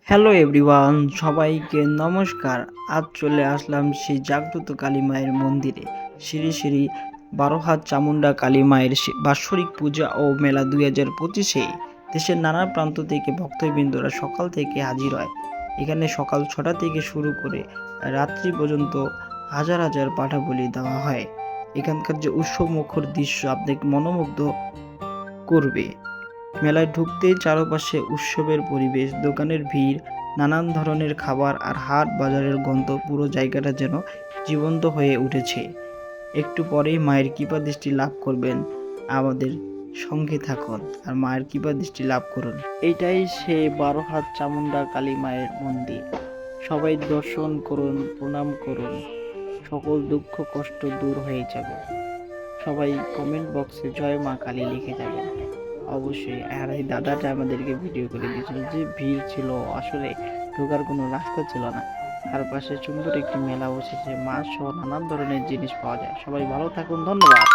Hello everyone, সবাইকে নমস্কার। আজ চলে আসলাম সেই জাগ্রত কালী মায়ের মন্দিরে। শ্রী শ্রী বারোহাত চামুণ্ডা কালী মায়ের বাৎসরিক পূজা ও মেলা 2025-এ দেশের নানা প্রান্ত থেকে ভক্তবৃন্দরা সকাল থেকে হাজির হয়। এখানে সকাল 6টা থেকে শুরু করে রাত্রি পর্যন্ত হাজার হাজার পাঠা বলি দেওয়া হয়। এখানকার যে উৎসব মুখর দৃশ্য আপনাকে মনোমুগ্ধ করবে। মেলায় ঢুকতেই চারপাশে উৎসবের পরিবেশ, দোকানের ভিড়, নানান ধরনের খাবার আর হাট বাজারের গন্ধ, পুরো জায়গাটা যেন জীবন্ত হয়ে উঠেছে। একটু পরেই মায়ের কৃপা দৃষ্টি লাভ করবেন। আমাদের সঙ্গে থাকুন আর মায়ের কৃপা দৃষ্টি লাভ করুন। এইটাই সে 12 হাত চামুণ্ডা কালী মায়ের মন্দির। সবাই দর্শন করুন, প্রণাম করুন, সকল দুঃখ কষ্ট দূর হয়ে যাবে। সবাই কমেন্ট বক্সে জয় মা কালী লিখে যাবেন অবশ্যই। আর এই দাদাটা আমাদেরকে ভিডিও করে দিয়েছিল, যে ভিড় ছিল, আসলে ঢোকার কোনো রাস্তা ছিল না। তার পাশে সুন্দর একটি মেলা বসেছে, মাছ সহ নানান ধরনের জিনিস পাওয়া যায়। সবাই ভালো থাকুন, ধন্যবাদ।